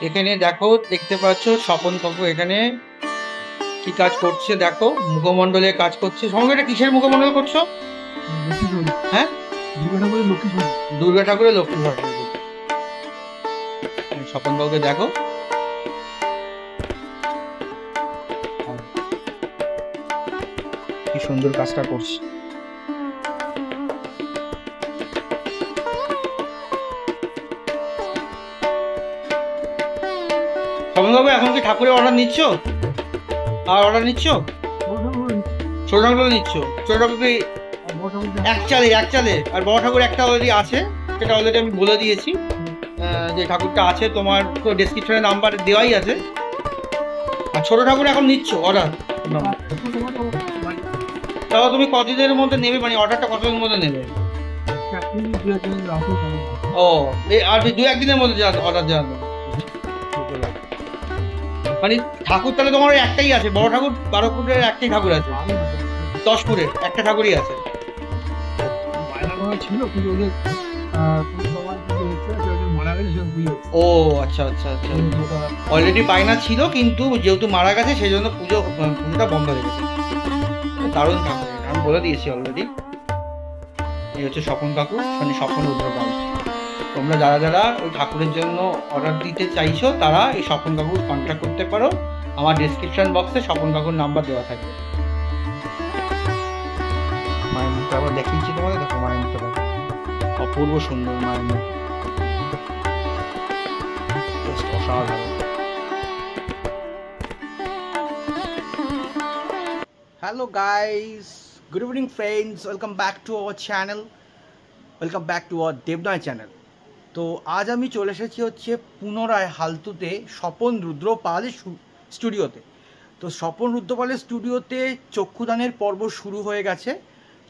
এখানে দেখো, দেখতে পাচ্ছ স্বপন কাকু এখানে কি কাজ করছে। দেখো মুখমণ্ডলে কাজ করছে। সঙ্গে এটা কিসের মুখমণ্ডল করছো? হ্যাঁ, দুর্গা ঠাকুরের লক্ষ্মী সরস্বতী। স্বপন কাকুকে দেখো কি সুন্দর কাজটা করছে। স্বপন কাকু এখন কি ঠাকুরের অর্ডার নিচ্ছ? আর অর্ডার নিচ্ছ? ছোট ঠাকুর নিচ্ছ? ছোট ঠাকুরকে এক চালে আর বড় ঠাকুর একটা অলরেডি আছে, সেটা অলরেডি আমি বলে দিয়েছি যে ঠাকুরটা আছে, তোমার তো ডেসক্রিপশনে নাম্বার দেওয়াই আছে। আর ছোট ঠাকুর এখন নিচ্ছ অর্ডার? তাহলে তুমি কতদিনের মধ্যে নেবে, মানে অর্ডারটা কতদিনের মধ্যে নেবে? ও, আর 2-1 দিনের মধ্যে অর্ডার জানো? মানে ঠাকুর তাহলে তোমার একটাই আছে? বড় ঠাকুর 12 ফুটের একটাই ঠাকুর আছে? 10 ফুটের একটা ঠাকুরই আছে? ও আচ্ছা আচ্ছা আচ্ছা, অলরেডি বায়না ছিল কিন্তু যেহেতু মারা গেছে সেই জন্য পুজোটা বন্ধ রেখেছে। দারুণ ঠাকুর, আমি বলে দিয়েছি অলরেডি। এই হচ্ছে স্বপন কাকু, মানে স্বপন রুদ্রপাল। তোমরা যারা যারা ওই ঠাকুরের জন্য অর্ডার দিতে চাইছো তারা এই স্বপন কাকুর কন্ট্যাক্ট করতে পারো। আমার ডেসক্রিপশন বক্সে স্বপন কাকুর নাম্বার দেওয়া থাকবে। মায়ের মুখটা আবার দেখিয়েছি তোমাদের, দেখো মায়ের মুখটা দেখো, অপূর্ব সুন্দর মায়ের মুখ, অসাধারণ। Hello guys, good evening friends, welcome back to our channel, welcome back to our Debnoy channel. তো আজ আমি চলে এসেছি হচ্ছে পুনরায় হালতুতে স্বপন রুদ্রপালের স্টুডিওতে। তো স্বপন রুদ্রপালের স্টুডিওতে চক্ষুদানের পর্ব শুরু হয়ে গেছে।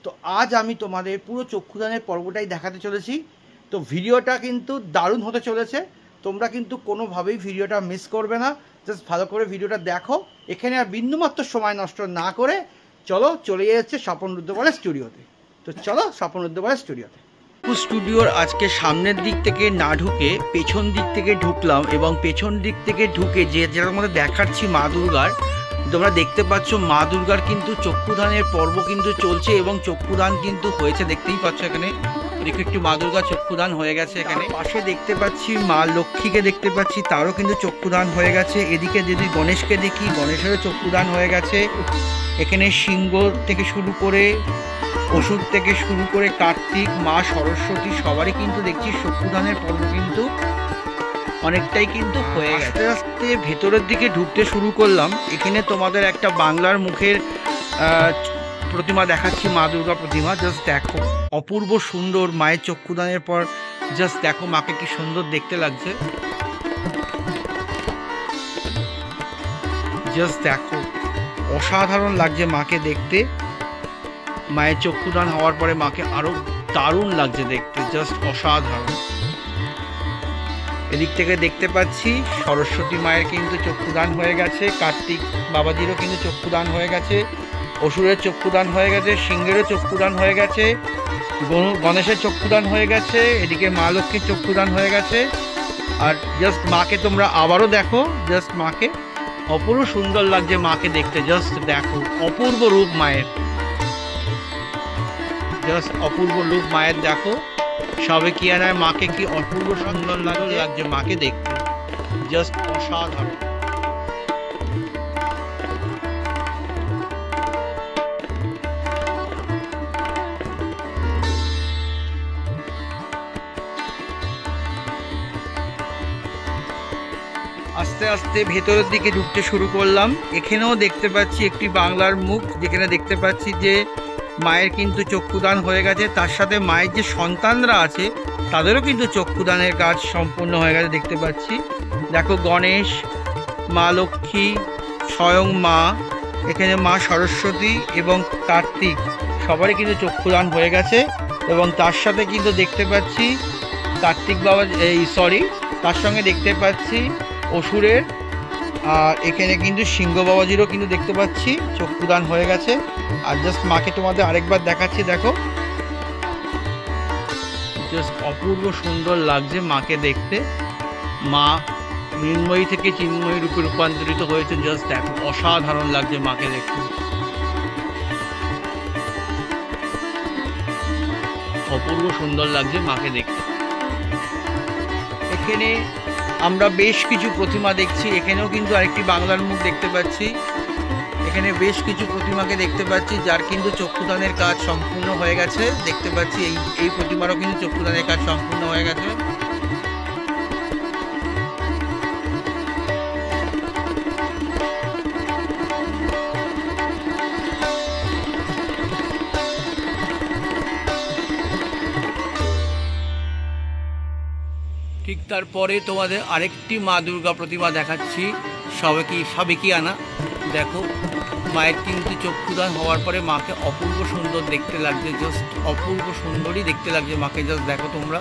তো আজ আমি তোমাদের পুরো চক্ষুদানের পর্বটাই দেখাতে চলেছি। তো ভিডিওটা কিন্তু দারুণ হতে চলেছে, তোমরা কিন্তু কোনোভাবেই ভিডিওটা মিস করবে না। জাস্ট ভালো করে ভিডিওটা দেখো। এখানে আর বিন্দুমাত্র সময় নষ্ট না করে চলে যাচ্ছে স্বপন রুদ্রপালের স্টুডিওতে। তো চলো স্বপন রুদ্রপালের স্টুডিওতে। স্টুডিওর আজকে সামনের দিক থেকে না ঢুকে পেছন দিক থেকে ঢুকলাম, এবং পেছন দিক থেকে ঢুকে যেটার মধ্যে দেখাচ্ছি মা দুর্গার, তোমরা দেখতে পাচ্ছ মা দুর্গার কিন্তু চক্ষুদানের পর্ব কিন্তু চলছে, এবং চক্ষুদান কিন্তু হয়েছে, দেখতেই পাচ্ছ এখানে। দেখো একটু মা দুর্গা চক্ষুদান হয়ে গেছে। এখানে পাশে দেখতে পাচ্ছি মা লক্ষ্মীকে দেখতে পাচ্ছি, তারও কিন্তু চক্ষুদান হয়ে গেছে। এদিকে যদি গণেশকে দেখি, গণেশেরও চক্ষুদান হয়ে গেছে। এখানে সিংহ থেকে শুরু করে অসুর থেকে শুরু করে কার্তিক, মা সরস্বতী সবারই কিন্তু দেখছি চক্ষুদানের পর্ব কিন্তু অনেকটাই কিন্তু হয়ে গেছে। আস্তে আস্তে ভেতরের দিকে ঢুকতে শুরু করলাম। এখানে তোমাদের একটা বাংলার মুখের প্রতিমা দেখাচ্ছি, মা দুর্গা প্রতিমা। জাস্ট দেখো অপূর্ব সুন্দর মায়ের চক্ষুদানের পর, জাস্ট দেখো মাকে কি সুন্দর দেখতে লাগছে। জাস্ট দেখো অসাধারণ লাগছে মাকে দেখতে। মায়ের চক্ষুদান হওয়ার পরে মাকে আরো দারুণ লাগছে দেখতে, জাস্ট অসাধারণ। এদিক থেকে দেখতে পাচ্ছি সরস্বতী মায়ের কিন্তু চক্ষুদান হয়ে গেছে, কার্তিক বাবাজিরও কিন্তু চক্ষুদান হয়ে গেছে, অসুরের চক্ষুদান হয়ে গেছে, সিংহেরও চক্ষুদান হয়ে গেছে, গণেশের চক্ষুদান হয়ে গেছে, এদিকে মা লক্ষ্মীর চক্ষুদান হয়ে গেছে। আর জাস্ট মাকে তোমরা আবারও দেখো, জাস্ট মাকে অপূর্ব সুন্দর লাগছে মাকে দেখতে। জাস্ট দেখো অপূর্ব রূপ মায়ের, জাস্ট অপূর্ব রূপ মায়ের। দেখো সবে কি আনায় মাকে কি অপূর্ব সুন্দর লাগছে মাকে দেখতে, জাস্ট অসাধারণ। আস্তে আস্তে ভেতরের দিকে ঢুকতে শুরু করলাম। এখানেও দেখতে পাচ্ছি একটি বাংলার মুখ, যেখানে দেখতে পাচ্ছি যে মায়ের কিন্তু চক্ষুদান হয়ে গেছে, তার সাথে মায়ের যে সন্তানরা আছে তাদেরও কিন্তু চক্ষুদানের কাজ সম্পূর্ণ হয়ে গেছে দেখতে পাচ্ছি। দেখো গণেশ, মা লক্ষ্মী, স্বয়ং মা, এখানে মা সরস্বতী এবং কার্তিক সবারই কিন্তু চক্ষুদান হয়ে গেছে। এবং তার সাথে কিন্তু দেখতে পাচ্ছি কার্তিক বাবা, তার সঙ্গে দেখতে পাচ্ছি অসুরের, আর এখানে কিন্তু সিংহ বাবাজিরও কিন্তু দেখতে পাচ্ছি চক্ষুদান হয়ে গেছে। আর জাস্ট মাকে তোমাদের আরেকবার দেখাচ্ছি, দেখো জাস্ট অপূর্ব সুন্দর লাগছে মাকে দেখতে। মা মৃন্ময়ী থেকে চিন্ময়ী রূপে রূপান্তরিত হয়েছে। জাস্ট দেখো, অসাধারণ লাগছে মাকে দেখতে, অপূর্ব সুন্দর লাগছে মাকে দেখতে। এখানে আমরা বেশ কিছু প্রতিমা দেখছি, এখানেও কিন্তু আরেকটি বাংলার মুখ দেখতে পাচ্ছি। এখানে বেশ কিছু প্রতিমাকে দেখতে পাচ্ছি যার কিন্তু চক্ষুদানের কাজ সম্পূর্ণ হয়ে গেছে দেখতে পাচ্ছি। এই প্রতিমারও কিন্তু চক্ষুদানের কাজ সম্পূর্ণ হয়ে গেছে। ঠিক তারপরে তোমাদের আরেকটি মা দুর্গা প্রতিমা দেখাচ্ছি, সাবেকিয়ানা। দেখো, মায়ের কিন্তু চক্ষুদান হওয়ার পরে মাকে অপূর্ব সুন্দর দেখতে লাগছে, জাস্ট অপূর্ব সুন্দরই দেখতে লাগছে মাকে। জাস্ট দেখো তোমরা,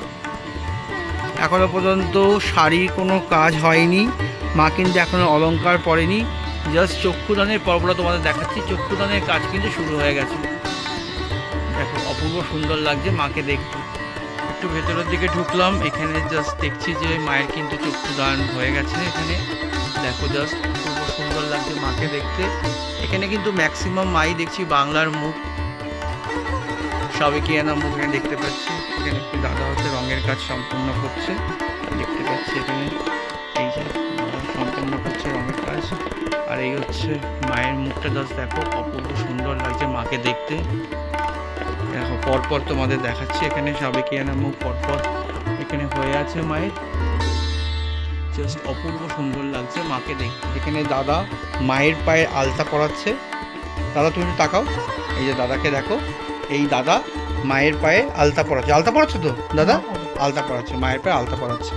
এখনো পর্যন্ত শাড়ির কোনো কাজ হয়নি, মা কিন্তু এখনো অলংকার পরেনি। জাস্ট চক্ষুদানের পর্বটা তোমাদের দেখাচ্ছি, চক্ষুদানের কাজ কিন্তু শুরু হয়ে গেছে। দেখো, অপূর্ব সুন্দর লাগছে মাকে দেখতে। একটু ভেতরের দিকে ঢুকলাম, এখানে জাস্ট দেখছি যে মায়ের কিন্তু চক্ষুদান হয়ে গেছে। এখানে দেখো, জাস্ট খুব সুন্দর লাগছে মাকে দেখতে। এখানে কিন্তু ম্যাক্সিমাম মাই দেখছি বাংলার মুখ, সাবেকিয়ানা মুখ এখানে দেখতে পাচ্ছি। এখানে একটি দাদা হচ্ছে রঙের কাজ সম্পূর্ণ করছে দেখতে পাচ্ছি। এখানে এই যে সম্পূর্ণ করছে রঙের কাজ। আর এই হচ্ছে মায়ের মুখটা, জাস্ট দেখো অপূর্ব সুন্দর লাগছে মাকে দেখতে। দেখো, পরপর তোমাদের দেখাচ্ছি, এখানে সাবেকিয়ানা মুখ পরপর এখানে হয়ে আছে মায়ের। জাস্ট অপূর্ব সুন্দর লাগছে মাকে দেখতে। এখানে দাদা মায়ের পায়ে আলতা পরাচ্ছে। দাদা তুমি একটু তাকাও, এই যে দাদাকে দেখো, এই দাদা মায়ের পায়ে আলতা পরাচ্ছে। আলতা পরাচ্ছে তো দাদা? আলতা পরাচ্ছে, মায়ের পায়ে আলতা পরাচ্ছে।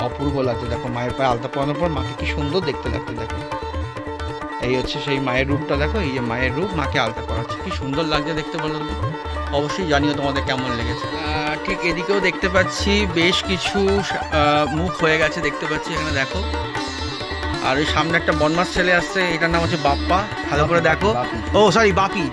অপূর্ব লাগছে, দেখো মায়ের পায়ে আলতা পরানোর পর মাকে কি সুন্দর দেখতে লাগছে। দেখো, এই হচ্ছে সেই মায়ের রূপটা। দেখো, এই যে মায়ের রূপ, মাকে আলতা পরাচ্ছে, কি সুন্দর লাগছে দেখতে। বলো অবশ্যই জানিও তোমাদের কেমন লেগেছে। ঠিক এদিকেও দেখতে পাচ্ছি বেশ কিছু মুখ হয়ে গেছে দেখতে পাচ্ছি এখানে, দেখো। আর ওই সামনে একটা বদমাস ছেলে আসছে, এটার নাম হচ্ছে বাপ্পা। ভালো করে দেখো, ও সরি বাপি।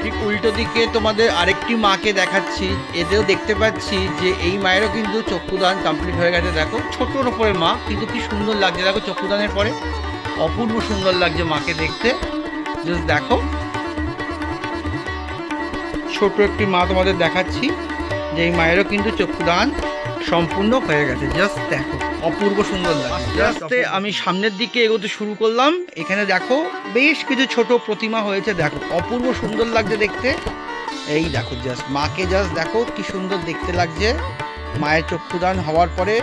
ঠিক উল্টো দিকে তোমাদের আরেকটি মাকে দেখাচ্ছি, এতেও দেখতে পাচ্ছি যে এই মায়েরও কিন্তু চক্ষুদান কমপ্লিট হয়ে গেছে। দেখো, ছোটোর ওপরে মা, কিন্তু কি সুন্দর লাগছে দেখো চক্ষুদানের পরে, অপূর্ব সুন্দর লাগছে মাকে দেখতে। জাস্ট দেখো, ছোট একটি মা তোমাদের দেখাচ্ছি যে এই মায়েরও কিন্তু চক্ষুদান সম্পূর্ণ হয়ে গেছে। জাস্ট দেখো, অপূর্ব সুন্দর লাগছে। আস্তে আমি সামনের দিকে এগোতে শুরু করলাম। এখানে দেখো বেশ কিছু ছোট প্রতিমা হয়েছে, দেখো অপূর্ব সুন্দর লাগছে দেখতে। এই দেখো, জাস্ট মাকে জাস্ট দেখো কি সুন্দর দেখতে লাগছে মায়ের চক্ষুদান হওয়ার পরে।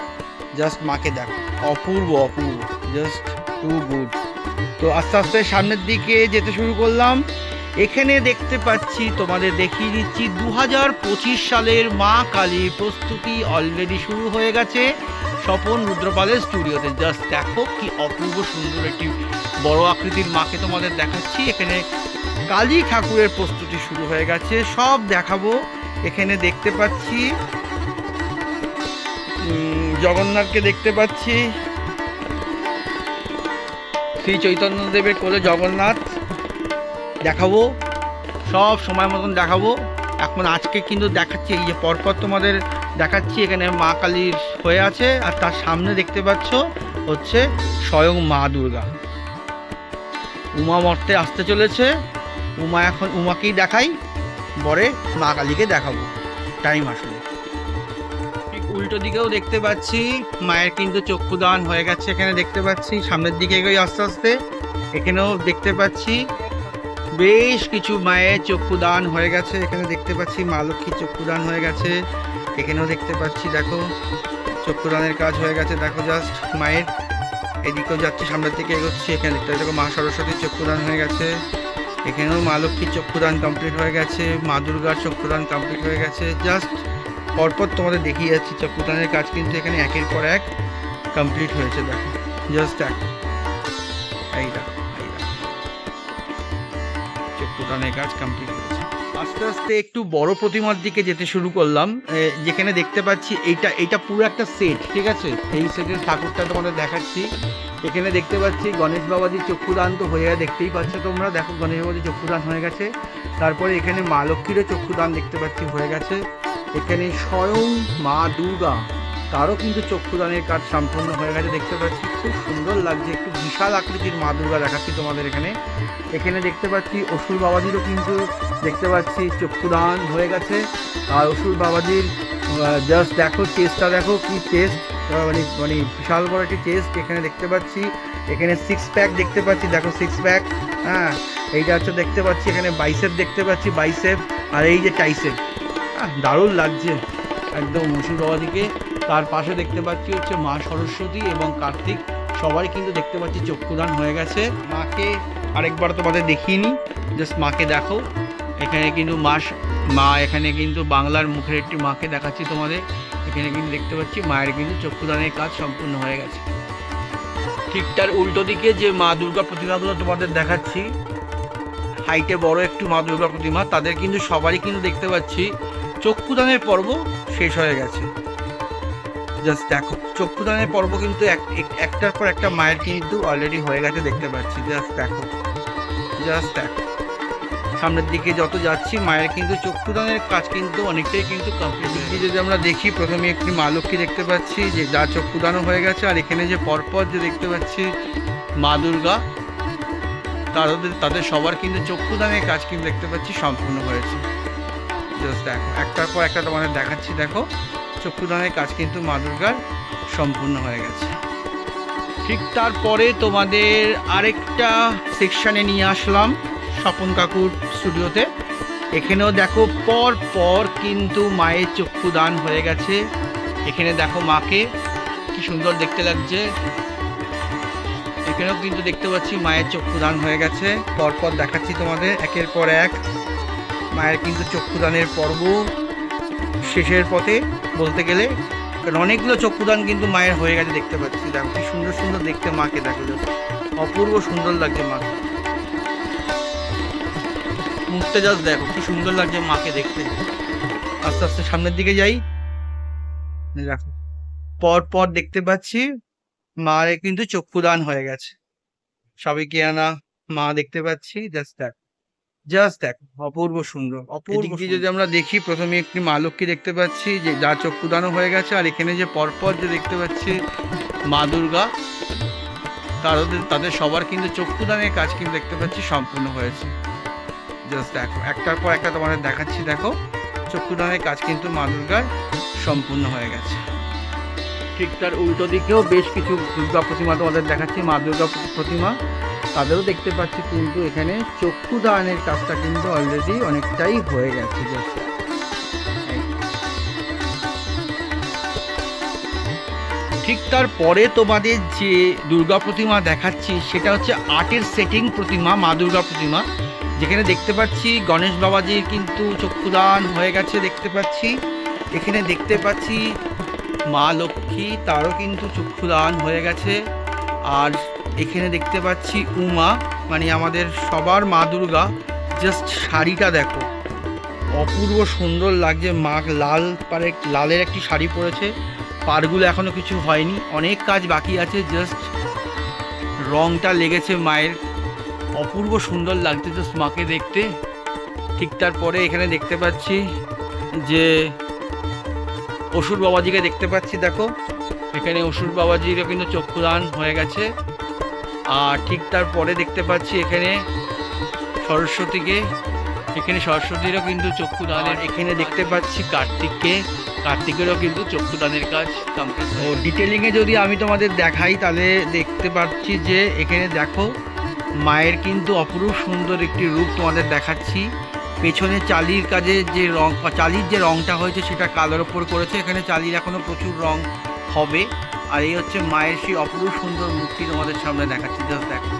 জাস্ট মাকে দেখো, অপূর্ব অপূর্ব, জাস্ট টু গুড। তো আস্তে আস্তে সামনের দিকে যেতে শুরু করলাম। এখানে দেখতে পাচ্ছি, তোমাদের দেখিয়ে দিচ্ছি, 2025 সালের মা কালীর প্রস্তুতি অলরেডি শুরু হয়ে গেছে স্বপন রুদ্রপালের স্টুডিওতে। জাস্ট দেখো কি অপূর্ব সুন্দর একটি বড় আকৃতির মাকে তোমাদের দেখাচ্ছি। এখানে কালী ঠাকুরের প্রস্তুতি শুরু হয়ে গেছে, সব দেখাবো। এখানে দেখতে পাচ্ছি জগন্নাথকে দেখতে পাচ্ছি, শ্রী চৈতন্যদেবের কোলে জগন্নাথ দেখাবো, সব সময় মতন দেখাবো। এখন আজকে কিন্তু দেখাচ্ছি, এই যে পরপর তোমাদের দেখাচ্ছি, এখানে মা কালীর হয়ে আছে, আর তার সামনে দেখতে পাচ্ছ হচ্ছে স্বয়ং মা দুর্গা। উমা মর্তে আসতে চলেছে, এখন উমাকেই দেখাই, পরে মা কালীকে দেখাবো টাইম আসলে। ঠিক উল্টো দিকেও দেখতে পাচ্ছি মায়ের কিন্তু চক্ষুদান হয়ে গেছে। এখানে দেখতে পাচ্ছি সামনের দিকে এগোই আস্তে আস্তে, এখানেও দেখতে পাচ্ছি বেশ কিছু মায়ের চক্ষুদান হয়ে গেছে। এখানে দেখতে পাচ্ছি মা লক্ষ্মীর চক্ষুদান হয়ে গেছে। এখানেও দেখতে পাচ্ছি দেখো চক্ষুদানের কাজ হয়ে গেছে। দেখো জাস্ট মায়ের, এদিকেও যাচ্ছে সামনের দিকে এগোচ্ছি, এখানে দেখতে দেখো মা সরস্বতীর চক্ষুদান হয়ে গেছে। এখানেও মা লক্ষ্মীর চক্ষুদান কমপ্লিট হয়ে গেছে, মা দুর্গার চক্ষুদান কমপ্লিট হয়ে গেছে। জাস্ট পরপর তোমাদের দেখিয়ে যাচ্ছি চক্ষুদানের কাজ কিন্তু এখানে একের পর এক কমপ্লিট হয়েছে। দেখো জাস্ট দেখো, এই দেখো চক্ষুদানের কাজ কমপ্লিট হয়েছে। আস্তে আস্তে একটু বড় প্রতিমার দিকে যেতে শুরু করলাম, যেখানে দেখতে পাচ্ছি এইটা পুরো একটা সেট, ঠিক আছে। এই সেটের ঠাকুরটা তোমাদের দেখাচ্ছি। এখানে দেখতে পাচ্ছি গণেশ বাবাজির চক্ষুদান তো হয়ে দেখতেই পাচ্ছ তোমরা, দেখো গণেশ বাবাজির চক্ষুদান হয়ে গেছে। তারপরে এখানে মা লক্ষ্মীরও চক্ষুদান দেখতে পাচ্ছি হয়ে গেছে। এখানে স্বয়ং মা দুর্গা, তারও কিন্তু চক্ষুদানের কাজ সম্পূর্ণ হয়ে গেছে দেখতে পাচ্ছি। খুব সুন্দর লাগছে, একটু বিশাল আকৃতির মা দুর্গা দেখাচ্ছি তোমাদের এখানে। এখানে দেখতে পাচ্ছি অসুর বাবাজিরও কিন্তু দেখতে পাচ্ছি চক্ষুদান হয়ে গেছে। আর অসুর বাবাজির জাস্ট দেখো চেস্টটা, দেখো কি চেস্ট, মানে বিশাল বড় একটি চেস্ট এখানে দেখতে পাচ্ছি। এখানে 6 প্যাক দেখতে পাচ্ছি, দেখো 6 প্যাক। হ্যাঁ, এইটা হচ্ছে দেখতে পাচ্ছি এখানে বাইসেপ দেখতে পাচ্ছি, বাইসেপ। আর এই যে টাইসেপ, দারুণ লাগছে একদম অসুর বাবাজিকে। তার পাশে দেখতে পাচ্ছি হচ্ছে মা সরস্বতী এবং কার্তিক, সবাই কিন্তু দেখতে পাচ্ছি চক্ষুদান হয়ে গেছে। মাকে আরেকবার তোমাদের দেখিয়ে নি, জাস্ট মাকে দেখো। এখানে কিন্তু মা এখানে কিন্তু বাংলার মুখের একটি মাকে দেখাচ্ছি তোমাদের। এখানে কিন্তু দেখতে পাচ্ছি মায়ের কিন্তু চক্ষুদানের কাজ সম্পূর্ণ হয়ে গেছে। ঠিক তার উল্টো দিকে যে মা দুর্গা প্রতিমাগুলো তোমাদের দেখাচ্ছি, হাইটে বড় একটু মা দুর্গা প্রতিমা, তাদের কিন্তু সবারই কিন্তু দেখতে পাচ্ছি চক্ষুদানের পর্ব শেষ হয়ে গেছে। জাস্ট দেখো চক্ষুদানের পর্ব কিন্তু একটার পর একটা মায়ের কিন্তু অলরেডি হয়ে গেছে দেখতে পাচ্ছি। জাস্ট দেখো, জাস্ট দেখো সামনের দিকে যত যাচ্ছি মায়ের কিন্তু চক্ষুদানের কাজ কিন্তু অনেকটাই কিন্তু কমপ্লিট। যদি আমরা দেখি, প্রথমে একটি মা লক্ষ্মী দেখতে পাচ্ছি যে যার চক্ষুদানও হয়ে গেছে। আর এখানে যে পরপর যে দেখতে পাচ্ছি মা দুর্গা, তাদের সবার কিন্তু চক্ষুদানের কাজ কিন্তু দেখতে পাচ্ছি সম্পূর্ণ হয়েছে। জাস্ট দেখো একটার পর একটা তোমাদের দেখাচ্ছি, দেখো চক্ষুদানের কাজ কিন্তু মা দুর্গার সম্পূর্ণ হয়ে গেছে। ঠিক তারপরে তোমাদের আরেকটা সেকশানে নিয়ে আসলাম স্বপন কাকুর স্টুডিওতে। এখানেও দেখো পর পর কিন্তু মায়ের চক্ষুদান হয়ে গেছে। এখানে দেখো মাকে কি সুন্দর দেখতে লাগছে। এখানেও কিন্তু দেখতে পাচ্ছি মায়ের চক্ষুদান হয়ে গেছে। পরপর দেখাচ্ছি তোমাদের একের পর এক মায়ের কিন্তু চক্ষুদানের পর্ব শেষের পথে বলতে গেলে, কারণ অনেকগুলো চক্ষুদান কিন্তু মায়ের হয়ে গেছে দেখতে পাচ্ছি। দেখো কি সুন্দর সুন্দর দেখতে মাকে, দেখো অপূর্ব সুন্দর লাগছে মাকে, মুখটা জাস্ট দেখো কি সুন্দর লাগছে মাকে দেখতে। আস্তে আস্তে সামনের দিকে যাই, দেখো পর পর দেখতে পাচ্ছি মায়ের কিন্তু চক্ষুদান হয়ে গেছে। সবাইকে আনা মা দেখতে পাচ্ছি, জাস্ট দেখো, জাস্ট দেখো অপূর্ব সুন্দর, অপূর্ব। যদি আমরা দেখি, প্রথমে একটি মা লক্ষ্মী দেখতে পাচ্ছি যে যার চক্ষুদানও হয়ে গেছে। আর এখানে যে পরপর যে দেখতে পাচ্ছি মা দুর্গা, তাদের সবার কিন্তু চক্ষুদানের কাজ কিন্তু দেখতে পাচ্ছি সম্পূর্ণ হয়েছে। জাস্ট দেখো একটার পর একটা তোমাদের দেখাচ্ছি, দেখো চক্ষুদানের কাজ কিন্তু মা দুর্গার সম্পূর্ণ হয়ে গেছে। ঠিক তার উল্টো দিকেও বেশ কিছু দুর্গা প্রতিমা তোমাদের দেখাচ্ছি, মা দুর্গা প্রতিমা, তাদেরও দেখতে পাচ্ছি কিন্তু এখানে চক্ষুদানের কাজটা কিন্তু অলরেডি অনেকটাই হয়ে গেছে। ঠিক তারপরে তোমাদের যে দুর্গা প্রতিমা দেখাচ্ছি সেটা হচ্ছে আর্টের সেটিং প্রতিমা, মা দুর্গা প্রতিমা। যেখানে দেখতে পাচ্ছি গণেশ বাবাজির কিন্তু চক্ষুদান হয়ে গেছে দেখতে পাচ্ছি। এখানে দেখতে পাচ্ছি মা লক্ষ্মী, তারও কিন্তু চক্ষুদান হয়ে গেছে। আর এখানে দেখতে পাচ্ছি উমা, মানে আমাদের সবার মা দুর্গা। জাস্ট শাড়িটা দেখো অপূর্ব সুন্দর লাগছে। মা লালের একটি শাড়ি পরেছে, পাড়গুলো এখনো কিছু হয়নি, অনেক কাজ বাকি আছে। জাস্ট রংটা লেগেছে মায়ের, অপূর্ব সুন্দর লাগছে জাস্ট মাকে দেখতে। ঠিক তারপরে এখানে দেখতে পাচ্ছি যে অসুর বাবাজিকে দেখতে পাচ্ছি, দেখো এখানে অসুর বাবাজিরও কিন্তু চক্ষুদান হয়ে গেছে। আর ঠিক তারপরে দেখতে পাচ্ছি এখানে সরস্বতীকে, এখানে সরস্বতীরও কিন্তু চক্ষুদানের। এখানে দেখতে পাচ্ছি কার্তিকেরও কিন্তু চক্ষুদানের কাজ কমপ্লিট। ও ডিটেলিংয়ে যদি আমি তোমাদের দেখাই তাহলে দেখতে পাচ্ছি যে এখানে দেখো মায়ের কিন্তু অপরূপ সুন্দর একটি রূপ তোমাদের দেখাচ্ছি। পেছনে চালির কাজে যে রং, চালির যে রংটা হয়েছে সেটা কালোর ওপর করেছে। এখানে চালির এখনো প্রচুর রং হবে। আর এই হচ্ছে মায়ের সেই অপরূপ সুন্দর মূর্তি তোমাদের সামনে দেখাচ্ছি। জাস্ট দেখো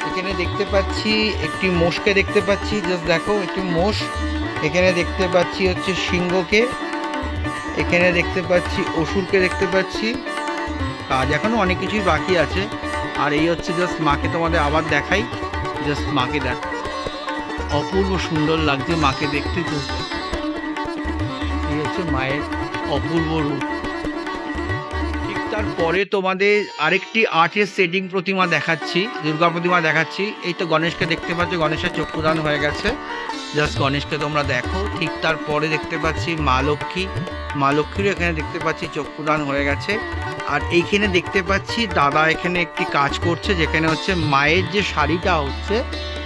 এখানে দেখতে পাচ্ছি একটি মোষকে দেখতে পাচ্ছি, জাস্ট দেখো একটি মোষ। এখানে দেখতে পাচ্ছি হচ্ছে সিংহকে, এখানে দেখতে পাচ্ছি অসুরকে দেখতে পাচ্ছি। কাজ এখনো অনেক কিছুই বাকি আছে। আর এই হচ্ছে জাস্ট মাকে তোমাদের আবার দেখাই, জাস্ট মাকে দেখো অপূর্ব সুন্দর লাগছে মাকে দেখতে। এই হচ্ছে মায়ের অপূর্ব রূপ। ঠিক তারপরে তোমাদের আরেকটি আর্টের সেটিং প্রতিমা দেখাচ্ছি, দুর্গা প্রতিমা দেখাচ্ছি। এই তো গণেশকে দেখতে পাচ্ছ, গণেশের চক্ষুদান হয়ে গেছে। জাস্ট গণেশকে তোমরা দেখো। ঠিক তারপরে দেখতে পাচ্ছি মা লক্ষ্মী, মা লক্ষ্মীরও এখানে দেখতে পাচ্ছি চক্ষুদান হয়ে গেছে। আর এইখানে দেখতে পাচ্ছি দাদা এখানে একটি কাজ করছে, যেখানে হচ্ছে মায়ের যে শাড়িটা হচ্ছে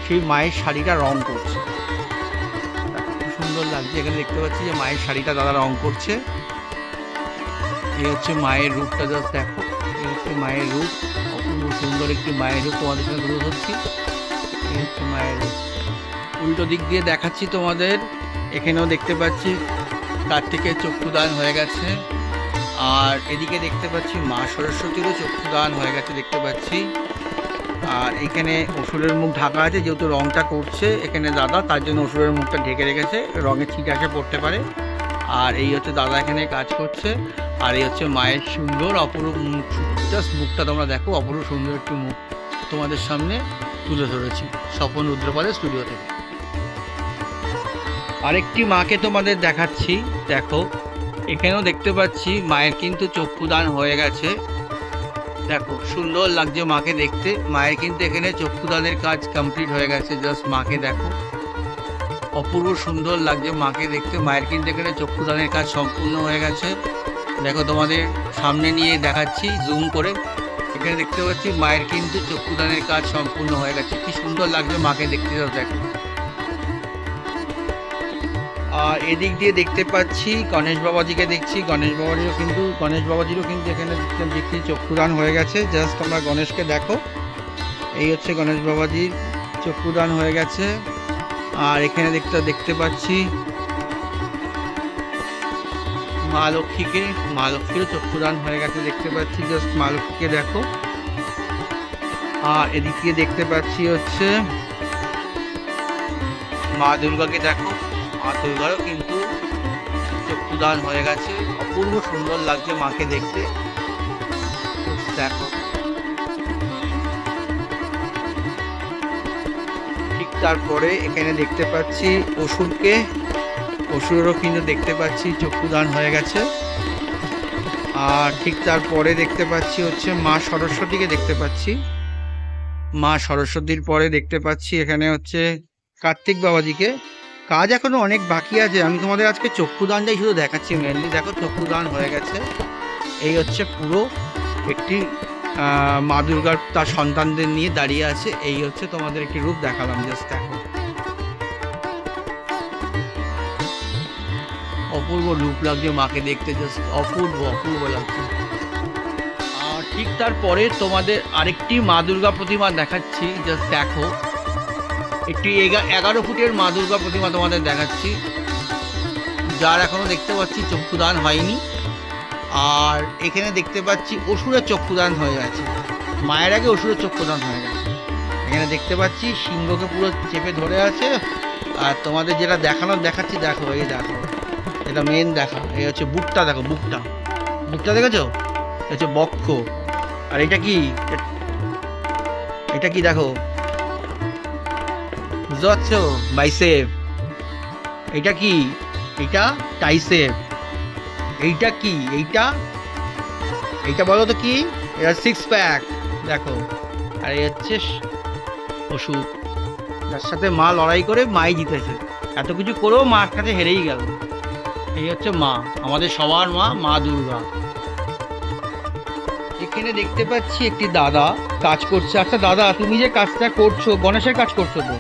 সেই মায়ের শাড়িটা রং করছে। খুব সুন্দর লাগছে। এখানে দেখতে পাচ্ছি যে মায়ের শাড়িটা দাদা রং করছে। এই হচ্ছে মায়ের রূপটা, জাস্ট দেখো। এই হচ্ছে মায়ের রূপ, অপূর্ব সুন্দর একটি মায়ের রূপ তোমাদের সাথে তুলে ধরছি। এই হচ্ছে মায়ের রূপ। উল্টো দিক দিয়ে দেখাচ্ছি তোমাদের। এখানেও দেখতে পাচ্ছি কার্তিকের চক্ষুদান হয়ে গেছে। আর এদিকে দেখতে পাচ্ছি মা সরস্বতীরও চক্ষুদান হয়ে গেছে দেখতে পাচ্ছি। আর এখানে অসুরের মুখ ঢাকা আছে, যেহেতু রংটা করছে এখানে দাদা, তার জন্য অসুরের মুখটা ঢেকে রেখেছে, রঙের ছিট আসে পড়তে পারে। আর এই হচ্ছে দাদা এখানে কাজ করছে। আর এই হচ্ছে মায়ের সুন্দর অপরূপ মুখ, জাস্ট মুখটা তোমরা দেখো, অপরূপ সুন্দর একটি মুখ তোমাদের সামনে তুলে ধরেছি স্বপন রুদ্রপালের স্টুডিও থেকে। আরেকটি মাকে তোমাদের দেখাচ্ছি, দেখো। এখানেও দেখতে পাচ্ছি মায়ের কিন্তু চক্ষুদান হয়ে গেছে। দেখো সুন্দর লাগছে মাকে দেখতে। মায়ের কিন্তু এখানে চক্ষুদানের কাজ কমপ্লিট হয়ে গেছে। জাস্ট মাকে দেখো, অপূর্ব সুন্দর লাগছে মাকে দেখতে। মায়ের কিন্তু এখানে চক্ষুদানের কাজ সম্পূর্ণ হয়ে গেছে। দেখো তোমাদের সামনে নিয়ে দেখাচ্ছি জুম করে। এখানে দেখতে পাচ্ছি মায়ের কিন্তু চক্ষুদানের কাজ সম্পূর্ণ হয়ে গেছে। কি সুন্দর লাগছে মাকে দেখতে, দেখো। আর এদিক দিয়ে দেখতে পাচ্ছি গণেশ বাবাজিকে দেখছি। গণেশ বাবাজিরও কিন্তু এখানে দেখছি চক্ষুদান হয়ে গেছে। জাস্ট তোমরা গণেশকে দেখো। এই হচ্ছে গণেশ বাবাজির চক্ষুদান হয়ে গেছে। আর এখানে দেখতে পাচ্ছি মা লক্ষ্মীকে, মা লক্ষ্মীরও চক্ষুদান হয়ে গেছে দেখতে পাচ্ছি। জাস্ট মা লক্ষ্মীকে দেখো। আর এদিক দিয়ে দেখতে পাচ্ছি হচ্ছে মা দুর্গাকে দেখো। মা দুর্গারও কিন্তু চক্ষুদান হয়ে গেছে। অপূর্ব সুন্দর লাগছে মাকে দেখতে, দেখো। ঠিক তারপরে এখানে দেখতে পাচ্ছি অসুরকে, অসুরেরও কিন্তু দেখতে পাচ্ছি চক্ষুদান হয়ে গেছে। আর ঠিক তারপরে দেখতে পাচ্ছি হচ্ছে মা সরস্বতীকে দেখতে পাচ্ছি। মা সরস্বতীর পরে দেখতে পাচ্ছি এখানে হচ্ছে কার্তিক বাবাজিকে। কাজ এখনো অনেক বাকি আছে, আমি তোমাদের আজকে চক্ষুদানটাই শুধু দেখাচ্ছি মেনলি। দেখো চক্ষুদান হয়ে গেছে। এই হচ্ছে পুরো একটি মা দুর্গার তার সন্তানদের নিয়ে দাঁড়িয়ে আছে। এই হচ্ছে তোমাদের একটি রূপ দেখালাম, জাস্ট দেখো। অপূর্ব রূপ লাগছে মাকে দেখতে, জাস্ট অপূর্ব অপূর্ব লাগছে। আর ঠিক তারপরে তোমাদের আরেকটি মা দুর্গা প্রতিমা দেখাচ্ছি, জাস্ট দেখো। একটি 11 ফুটের মা দুর্গা প্রতিমা তোমাদের দেখাচ্ছি, যার এখনো দেখতে পাচ্ছি চক্ষুদান হয়নি। আর এখানে দেখতে পাচ্ছি অসুরের চক্ষুদান হয়ে গেছে। মায়ের আগে অসুরের চক্ষুদান হয়ে গেছে। এখানে দেখতে পাচ্ছি সিংহকে পুরো চেপে ধরে আছে। আর তোমাদের যেটা দেখাচ্ছি দেখো, এই দেখো, এটা মেন দেখা। এই হচ্ছে বুকটা দেখো, বুকটা দেখেছো? হচ্ছে বক্ষ। আর এটা কি দেখো, বুঝতে পারছো? বাইসেপ। এটা কি? এটা টাইসেপ। এইটা কি? এইটা বলো তো কি? এটা 6 প্যাক দেখো। আর এই হচ্ছে অসুর, যার সাথে মা লড়াই করে মাই জিতেছে। এত কিছু করেও মার কাছে হেরেই গেল। এই হচ্ছে মা, আমাদের সবার মা দুর্গা। এখানে দেখতে পাচ্ছি একটি দাদা কাজ করছে। আচ্ছা দাদা, তুমি যে কাজটা করছো গণেশের কাজ করছো তো?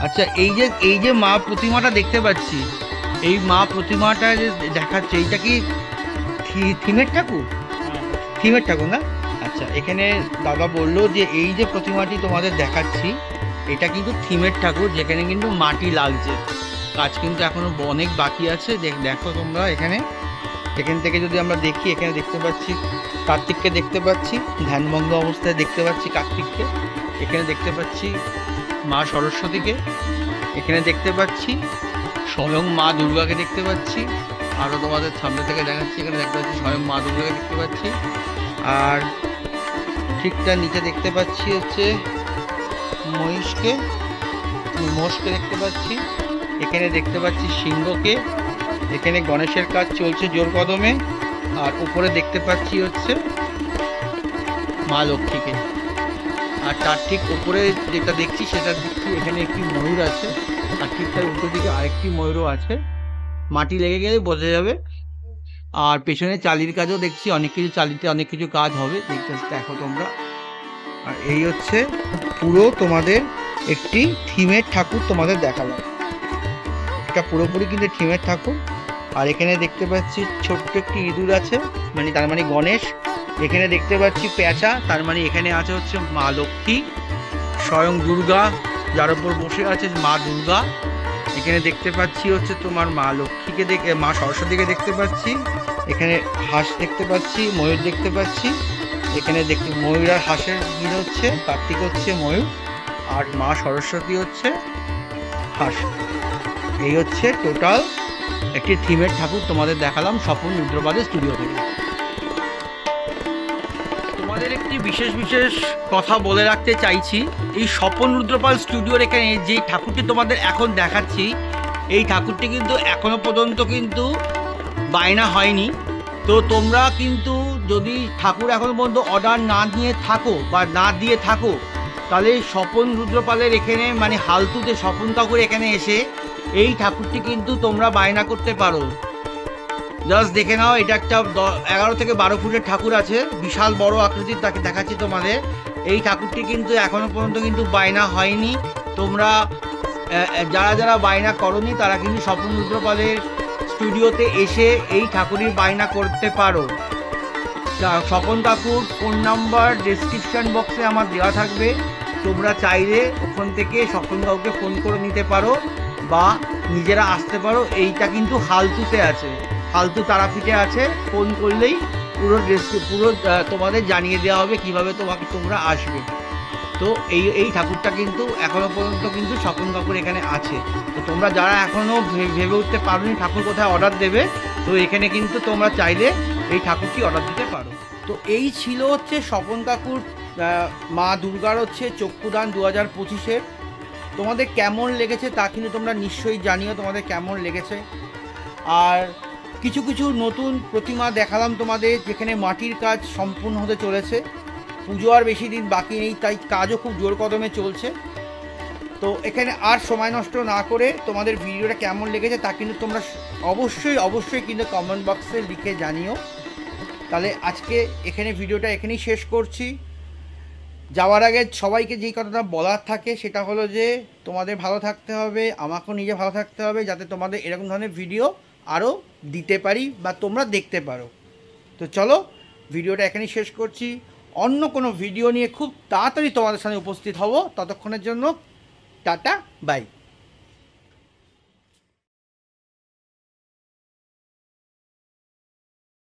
আচ্ছা, এই যে মা প্রতিমাটা দেখতে পাচ্ছি, এই মা প্রতিমাটা যে দেখাচ্ছে, এইটা কি থিমের ঠাকুর? থিমের ঠাকুর না? আচ্ছা, এখানে দাদা বললো যে এই যে প্রতিমাটি তোমাদের দেখাচ্ছি, এটা কিন্তু থিমের ঠাকুর, যেখানে কিন্তু মাটি লাগছে। কাজ কিন্তু এখনো অনেক বাকি আছে। দেখো তোমরা এখান থেকে যদি আমরা দেখি, এখানে দেখতে পাচ্ছি কার্তিককে দেখতে পাচ্ছি ধ্যানভঙ্গ অবস্থায়, দেখতে পাচ্ছি কার্তিককে। এখানে দেখতে পাচ্ছি মা সরস্বতীকে। এখানে দেখতে পাচ্ছি স্বয়ং মা দুর্গাকে দেখতে পাচ্ছি। আরও তোমাদের সামনে থেকে দেখাচ্ছি, এখানে দেখতে পাচ্ছি স্বয়ং মা দুর্গাকে দেখতে পাচ্ছি। আর ঠিক তার নিচে দেখতে পাচ্ছি হচ্ছে মহিষকে। মোষকে দেখতে পাচ্ছি, এখানে দেখতে পাচ্ছি সিংহকে, এখানে গণেশের কাজ চলছে জোর কদমে, আর উপরে দেখতে পাচ্ছি হচ্ছে মা লক্ষ্মীকে। আর তার ঠিক উপরে যেটা দেখছি সেটা দেখছি এখানে একটি ময়ূর আছে, আর ঠিক তার উল্টো দিকে আরেকটি ময়ূরও আছে, মাটি লেগে গেলে বোঝা যাবে। আর পেছনে চালির কাজও দেখছি, অনেক কিছু চালিতে অনেক কিছু কাজ হবে, দেখো তোমরা। আর এই হচ্ছে পুরো তোমাদের একটি থিমের ঠাকুর তোমাদের দেখালাম, এটা পুরোপুরি কিন্তু থিমের ঠাকুর। আর এখানে দেখতে পাচ্ছি ছোট্ট একটি ইঁদুর আছে, মানে তার মানে গণেশ। এখানে দেখতে পাচ্ছি পেঁচা, তার মানে এখানে আছে হচ্ছে মা লক্ষ্মী, স্বয়ং দুর্গা যার উপর বসে আছে মা দুর্গা। এখানে দেখতে পাচ্ছি হচ্ছে তোমার মা লক্ষ্মীকে, মা সরস্বতীকে দেখতে পাচ্ছি, এখানে হাঁস দেখতে পাচ্ছি, ময়ূর দেখতে পাচ্ছি। এখানে দেখতে ময়ূর আর হাঁসের মিল হচ্ছে, কার্তিক হচ্ছে ময়ূর আর মা সরস্বতী হচ্ছে হাঁস। এই হচ্ছে টোটাল একটি থিমের ঠাকুর তোমাদের দেখালাম স্বপন রুদ্রপালের স্টুডিও থেকে। তোমাদের একটি বিশেষ কথা বলে রাখতে চাইছি, এই স্বপন রুদ্রপাল স্টুডিওর এখানে যে ঠাকুরটি তোমাদের এখন দেখাচ্ছি, এই ঠাকুরটি কিন্তু এখনো পর্যন্ত কিন্তু বায়না হয়নি। তো তোমরা কিন্তু যদি ঠাকুর এখনো পর্যন্ত অর্ডার না নিয়ে থাকো বা না দিয়ে থাকো, তাহলে স্বপন রুদ্রপালের এখানে মানে হালতুতে স্বপন ঠাকুর এখানে এসে এই ঠাকুরটি কিন্তু তোমরা বায়না করতে পারো। জাস্ট দেখে নাও, এটা একটা 11 থেকে 12 ফুটের ঠাকুর আছে, বিশাল বড় আকৃতির, তাকে দেখাচ্ছি তোমাদের। এই ঠাকুরটি কিন্তু এখনো পর্যন্ত কিন্তু বায়না হয়নি। তোমরা যারা বায়না করনি তারা কিন্তু স্বপন রুদ্রপালের স্টুডিওতে এসে এই ঠাকুরের বায়না করতে পারো। স্বপন ঠাকুর ফোন নাম্বার ডেসক্রিপশন বক্সে আমার দেওয়া থাকবে, তোমরা চাইলে ওখান থেকে স্বপন কাকুকে ফোন করে নিতে পারো বা নিজেরা আসতে পারো। এইটা কিন্তু হালতুতে আছে, হালতু তারাপীঠে আছে, ফোন করলেই পুরো তোমাদের জানিয়ে দেওয়া হবে কিভাবে তোমরা আসবে। তো এই ঠাকুরটা কিন্তু এখনো পর্যন্ত কিন্তু স্বপন কাকুর এখানে আছে। তো তোমরা যারা এখনো ভেবে উঠতে পারোনি ঠাকুর কোথায় অর্ডার দেবে, তো এখানে কিন্তু তোমরা চাইলে এই ঠাকুরটি অর্ডার দিতে পারো। তো এই ছিল হচ্ছে স্বপন কাকুর মা দুর্গার হচ্ছে চক্ষুদান 2025-এর। তোমাদের কেমন লেগেছে তা কিন্তু তোমরা নিশ্চয়ই জানিও তোমাদের কেমন লেগেছে। আর কিছু নতুন প্রতিমা দেখালাম তোমাদের, যেখানে মাটির কাজ সম্পূর্ণ হতে চলেছে। পুজো আর বেশি দিন বাকি নেই, তাই কাজও খুব জোর কদমে চলছে। তো এখানে আর সময় নষ্ট না করে তোমাদের ভিডিওটা কেমন লেগেছে তা কিন্তু তোমরা অবশ্যই কিন্তু কমেন্ট বক্সে লিখে জানিও। তাহলে আজকে এখানে ভিডিওটা এখানেই শেষ করছি। যাওয়ার আগে সবাইকে যেই কথাটা বলার থাকে সেটা হলো যে তোমাদের ভালো থাকতে হবে, আমাকেও নিজে ভালো থাকতে হবে, যাতে তোমাদের এরকম ধরনের ভিডিও আরও দিতে পারি বা তোমরা দেখতে পারো। তো চলো ভিডিওটা এখানেই শেষ করছি। অন্য কোনো ভিডিও নিয়ে খুব তাড়াতাড়ি তোমাদের সামনে উপস্থিত হব। ততক্ষণের জন্য টাটা, বাই।